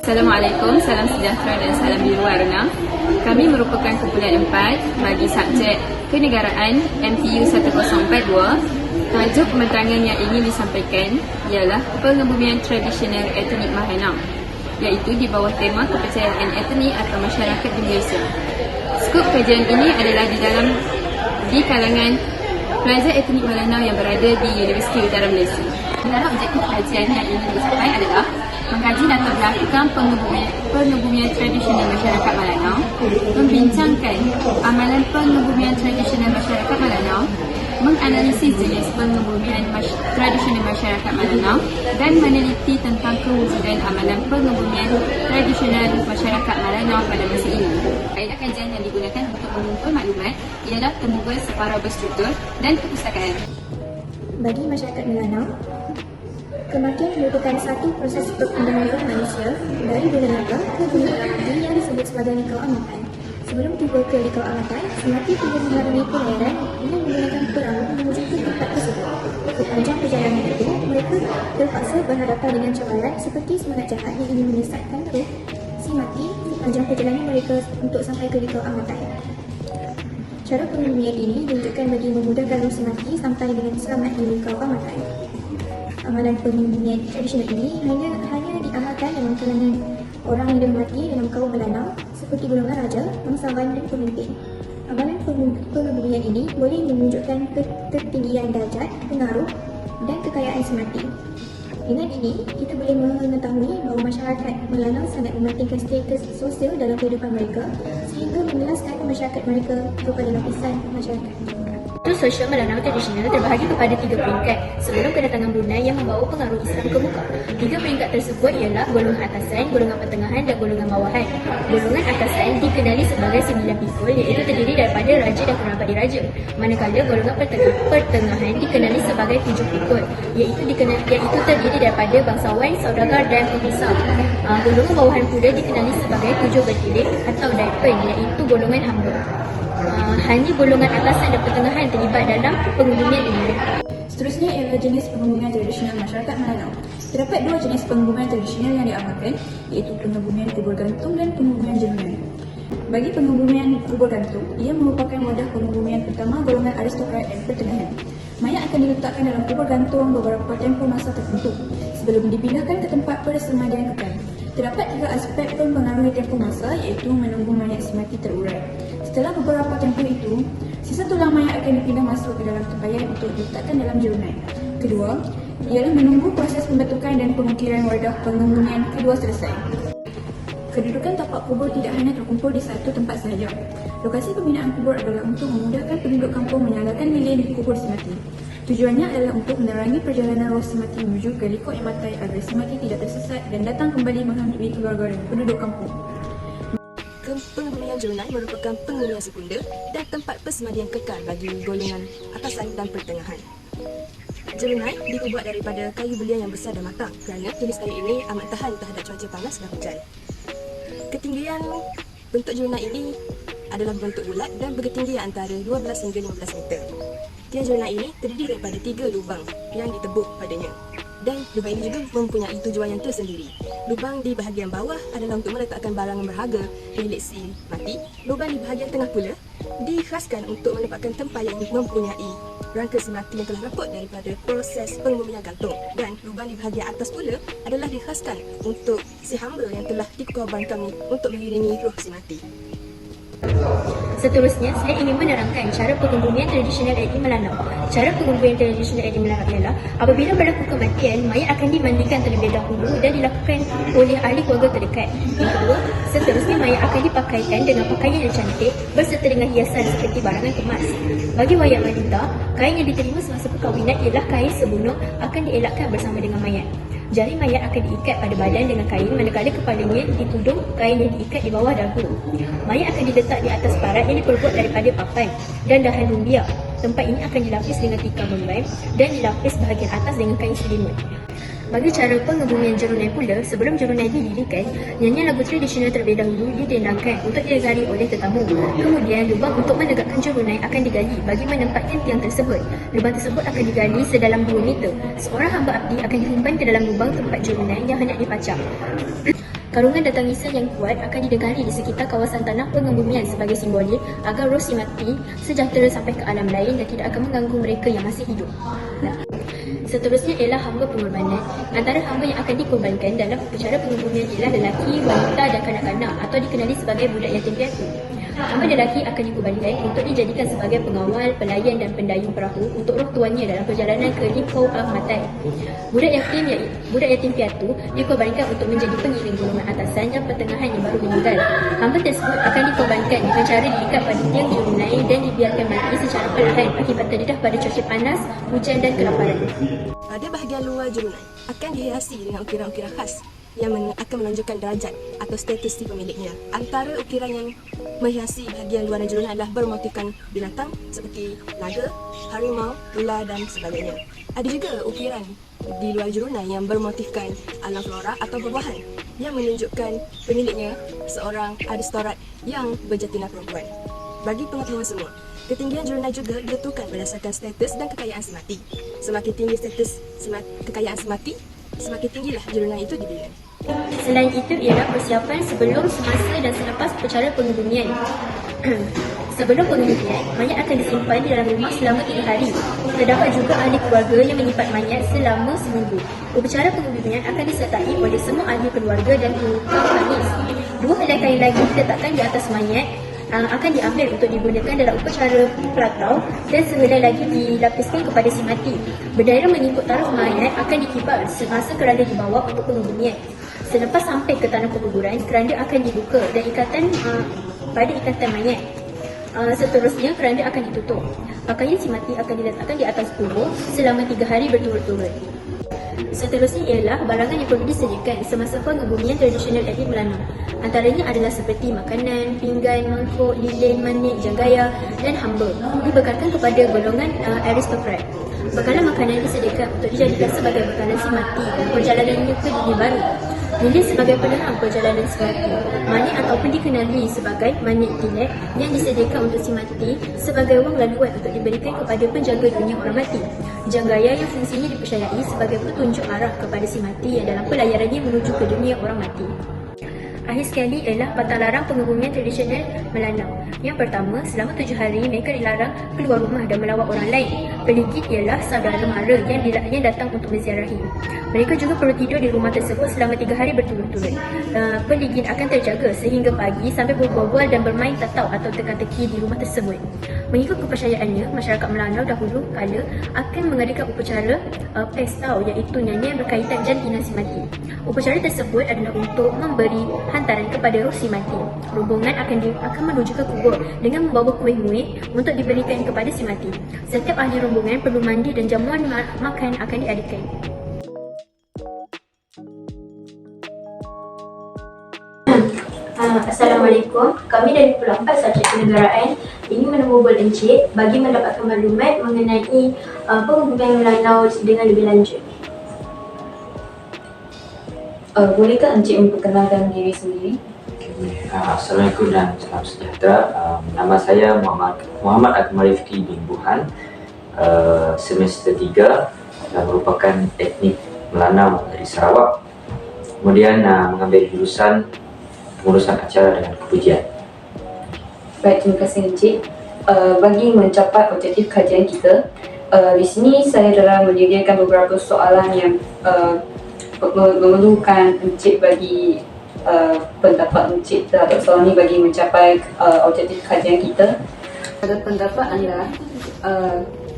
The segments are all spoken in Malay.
Assalamualaikum, salam sejahtera dan salam biru warna. Kami merupakan kumpulan 4 bagi subjek Kenegaraan MPU 1042. Tajuk pembentangan yang ingin disampaikan ialah pengebumian tradisional etnik Mahanam, iaitu di bawah tema kepercayaan etnik atau masyarakat di Malaysia. Skop kajian ini adalah di kalangan pelajar etnik Melanau yang berada di Universiti Utara Malaysia. Antara objektif kajian yang ingin dicapai adalah mengkaji latar belakang pengebumian tradisional masyarakat Melanau, membincangkan amalan pengebumian tradisional masyarakat Melanau, menganalisis jenis pengebumian tradisional masyarakat Melanau dan meneliti tentang kewujudan amalan pengebumian tradisional masyarakat Melanau pada masa ini. Kaedah kajian yang digunakan untuk mengumpul maklumat ialah temubual separa berstruktur dan perpustakaan. Bagi masyarakat Melanau, kematian merupakan satu proses perpindahan roh manusia dari dunia raga ke dunia alam yang disebut sebagai nikau amatan. Sebelum tiba ke nikau amatan, semati tidak mengalami pelayaran dengan menggunakan perahu menuju ke tempat tersebut. Sepanjang perjalanan itu, mereka terpaksa berhadapan dengan cabaran seperti semangat jahat yang ingin menyesatkan roh si mati sepanjang perjalanan mereka untuk sampai ke nikau amatan. Cara pengebumian ini diwujudkan bagi memudahkan roh si mati sampai dengan selamat di nikau amatan. Amalan pengebumian tradisional ini hanya diamalkan dalam kalangan orang yang mati dalam kaum Melanau seperti golongan raja, bangsawan dan pemimpin. Amalan pengebumian ini boleh menunjukkan ketinggian darjat, pengaruh dan kekayaan semati. Dengan ini, kita boleh mengetahui bahawa masyarakat Melanau sangat mementingkan status sosial dalam kehidupan mereka sehingga mengelaskan masyarakat mereka kepada lapisan masyarakat. Struktur sosial Melanau tradisional terbahagi kepada 3 peringkat sebelum kedatangan Brunei yang membawa pengaruh Islam ke muka. 3 peringkat tersebut ialah golongan atasan, golongan pertengahan dan golongan bawahan. Golongan atasan dikenali sebagai 9 pikul, iaitu terdiri daripada raja dan kerabat diraja. Manakala golongan pertengahan dikenali sebagai 7 pikul, iaitu terdiri daripada bangsawan, saudagar dan pengusaha. Golongan bawahan pula dikenali sebagai 7 bertilik atau daipen, iaitu golongan hamba. Hanya golongan atasan dan pertengahan terlibat dalam pengebumian ini. Seterusnya ialah jenis pengebumian tradisional masyarakat Melanau. Terdapat 2 jenis pengebumian tradisional yang diamalkan, iaitu pengebumian kubur gantung dan pengebumian jenungan. Bagi pengebumian kubur gantung, ia merupakan wadah pengebumian pertama golongan aristokrat dan pertengahan. Mayat akan diletakkan dalam kubur gantung beberapa tempoh masa tertentu sebelum dipindahkan ke tempat persemadian kekal. Terdapat 3 aspek mempengaruhi tempoh masa, iaitu menunggu mayat si mati terurai. Setelah beberapa tempoh itu, sisa tulang mayat akan dipindah masuk ke dalam tempayan untuk diletakkan dalam jerunai. Kedua, ialah menunggu proses pembentukan dan pengukiran wadah pengebumian kedua selesai. Kedudukan tapak kubur tidak hanya terkumpul di satu tempat sahaja. Lokasi pembinaan kubur adalah untuk memudahkan penduduk kampung menyalakan lilin di kubur si mati. Tujuannya adalah untuk menerangi perjalanan roh si mati menuju ke likuk yang matai agar si mati tidak tersesat dan datang kembali menghampiri keluarga dan penduduk kampung. Pengebumian jerunai merupakan pengebumian sekunder dan tempat persemadian kekal bagi golongan atasan dan pertengahan. Jerunai dibuat daripada kayu belian yang besar dan matang kerana jenis kayu ini amat tahan terhadap cuaca panas dan hujan. Ketinggian bentuk jerunai ini adalah bentuk bulat dan berketinggian antara 12 hingga 15 meter. Tiang jerunai ini terdiri daripada 3 lubang yang ditebuk padanya. Dan lubang ini juga mempunyai tujuan yang tersendiri. Lubang di bahagian bawah adalah untuk meletakkan barang berharga milik si mati. Lubang di bahagian tengah pula dikhaskan untuk menempatkan tempayan yang mempunyai rangka si mati yang telah raput daripada proses pengebumian gantung. Dan lubang di bahagian atas pula adalah dikhaskan untuk si hamba yang telah dikorbankan untuk mengiringi roh si mati. Seterusnya, saya ingin menerangkan cara pengebumian tradisional etnik Melanau. Cara pengebumian tradisional etnik Melanau ialah apabila berlaku kematian, mayat akan dimandikan terlebih dahulu dan dilakukan oleh ahli keluarga terdekat. Yang kedua, seterusnya mayat akan dipakaikan dengan pakaian yang cantik berserta dengan hiasan seperti barangan kemas. Bagi wayang wanita, kain yang diterima semasa perkahwinan ialah kain sebunuh akan dielakkan bersama dengan mayat. Jari mayat akan diikat pada badan dengan kain, manakala kepalanya ditudung kain yang diikat di bawah dagu. Mayat akan diletak di atas parat yang diperbuat daripada papan dan dahan lumbia. Tempat ini akan dilapis dengan tikar bombay dan dilapis bahagian atas dengan kain selimut. Bagi cara pengebumian jerunai pula, sebelum jerunai didirikan, nyanyian lagu tradisional terlebih dahulu didendangkan untuk didenggari oleh tetamu. Kemudian, lubang untuk menegakkan jerunai akan digali bagi menempatkan tiang tersebut. Lubang tersebut akan digali sedalam 2 meter. Seorang hamba abdi akan dihimpun ke dalam lubang tempat jerunai yang hendak dipacak. Karungan dan tangisan yang kuat akan didengari di sekitar kawasan tanah pengebumian sebagai simbolik agar roh si mati sejahtera sampai ke alam lain dan tidak akan mengganggu mereka yang masih hidup. Seterusnya ialah hamba pengorbanan. Antara hamba yang akan dikorbankan dalam upacara pengebumian ialah lelaki, wanita dan kanak-kanak atau dikenali sebagai budak yatim piatu. Hamba lelaki akan dikorbankan untuk dijadikan sebagai pengawal, pelayan dan pendayung perahu untuk roh tuannya dalam perjalanan ke Limpau Ahmatan. Budak yatim piatu dikorbankan untuk menjadi pengiring golongan atasan dan pertengahan yang baru meninggal. Hamba tersebut akan dikorbankan dengan cara diikat pada tiang jurunai dan dibiarkan mati secara perlahan akibat terdedah pada cuaca panas, hujan dan kelaparan. Pada bahagian luar jurunai akan dihiasi dengan ukiran-ukiran khas yang akan menunjukkan derajat atau status si pemiliknya. Antara ukiran yang menghiasi bahagian luar jurunai adalah bermotifkan binatang seperti naga, harimau, ular dan sebagainya. Ada juga ukiran di luar jurunai yang bermotifkan alam flora atau buah-buahan yang menunjukkan pemiliknya seorang aristorat yang berjatina perempuan. Bagi pengetahuan semua, ketinggian jurunai juga ditentukan berdasarkan status dan kekayaan si mati. Semakin tinggi status kekayaan si mati, semakin tinggilah jurunai itu dibina. Selain itu ialah persiapan sebelum, semasa dan selepas upacara pengebumian. Sebelum pengebumian, mayat akan disimpan di dalam rumah selama 3 hari. Terdapat juga ahli keluarga yang menyimpan mayat selama seminggu. Upacara pengebumian akan disertai oleh semua ahli keluarga dan tukang manis. 2 helai kain lagi diletakkan di atas mayat akan diambil untuk digunakan dalam upacara pelatau dan sehelai lagi dilapiskan kepada si mati. Bendera mengikut taraf mayat akan dikibar semasa keranda dibawa untuk pengebumian. Selepas sampai ke tanah penguburan, keranda akan dibuka dan pada ikatan mayat. Seterusnya, keranda akan ditutup. Pakaian si mati akan diletakkan di atas kubur selama 3 hari berturut-turut. Seterusnya ialah barangan yang perlu disediakan semasa pengebumian tradisional etnik Melanau. Antaranya adalah seperti makanan, pinggan, mangkuk, lilin, manik, janggaya dan hamba. Dibekalkan kepada golongan aristokrat. Bekalan makanan disediakan untuk dijadikan sebagai bekalan si mati dan perjalanannya ke dunia baru. Lilin sebagai penerang perjalanan si mati. Manik ataupun dikenali sebagai manik tilek yang disediakan untuk si mati sebagai wang laluan untuk diberikan kepada penjaga dunia orang mati. Janggaya yang fungsinya dipercayai sebagai petunjuk arah kepada si mati yang dalam pelayarannya menuju ke dunia orang mati. Akhir sekali ialah patah larang pengebumian tradisional Melanau. Yang pertama, selama 7 hari mereka dilarang keluar rumah dan melawat orang lain. Peligit ialah saudara mara yang datang untuk menziarahi. Mereka juga perlu tidur di rumah tersebut selama 3 hari berturut-turut. Peligit akan terjaga sehingga pagi sampai berbual-bual dan bermain tatau atau teka-teki di rumah tersebut. Mengikut kepercayaannya, masyarakat Melanau dahulu kala akan mengadakan upacara pestau iaitu nyanyian berkaitan jantina si mati. Upacara tersebut adalah untuk memberi hantaran kepada roh si mati. Rombongan akan menuju ke kubur dengan membawa kuih-muih untuk diberikan kepada si mati. Setiap ahli rombongan perlu mandi dan jamuan makan akan diadakan. Assalamualaikum. Kami dari Pulau 4 Subjek Kenegaraan ingin menemui Encik bagi mendapatkan maklumat mengenai pengebumian Melanau dengan lebih lanjut. Bolehkah Encik memperkenalkan diri sendiri? Assalamualaikum dan salam sejahtera. Nama saya Muhammad Akmal Rifki bin Buhan, semester 3 dan merupakan etnik Melanau dari Sarawak. Kemudian mengambil jurusan pengurusan acara dengan kepujian. Baik, terima kasih Encik. Bagi mencapai objektif kajian kita, di sini saya telah menyediakan beberapa soalan yang memerlukan Encik bagi pendapat Encik terhadap soalan ini bagi mencapai objektif kajian kita. Pada pendapat anda,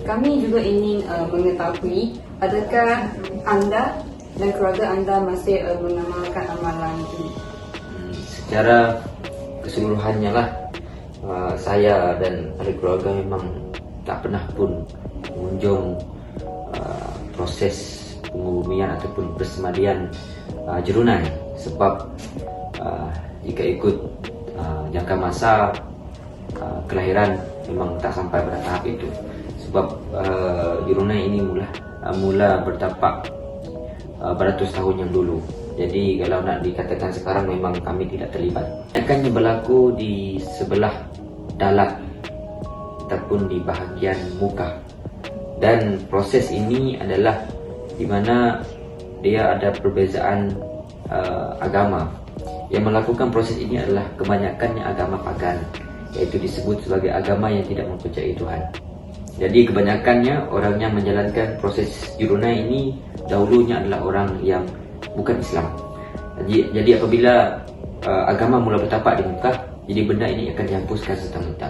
kami juga ingin mengetahui adakah anda dan keluarga anda masih mengamalkan amalan ini? Secara keseluruhannya lah, saya dan ahli keluarga memang tak pernah pun mengunjung proses pengebumian ataupun persemadian Jurunai, sebab jika ikut jangka masa kelahiran memang tak sampai pada tahap itu. Sebab Jurunai ini mula bertapak beratus tahun yang dulu. Jadi kalau nak dikatakan sekarang memang kami tidak terlibat. Akannya berlaku di sebelah dalat ataupun di bahagian muka. Dan proses ini adalah di mana dia ada perbezaan agama. Yang melakukan proses ini adalah kebanyakannya agama pagan, iaitu disebut sebagai agama yang tidak mempercayai Tuhan. Jadi kebanyakannya orang yang menjalankan proses jurunai ini dahulunya adalah orang yang bukan Islam. Jadi apabila agama mula bertapak di muka, jadi benda ini akan dihapuskan serta-merta.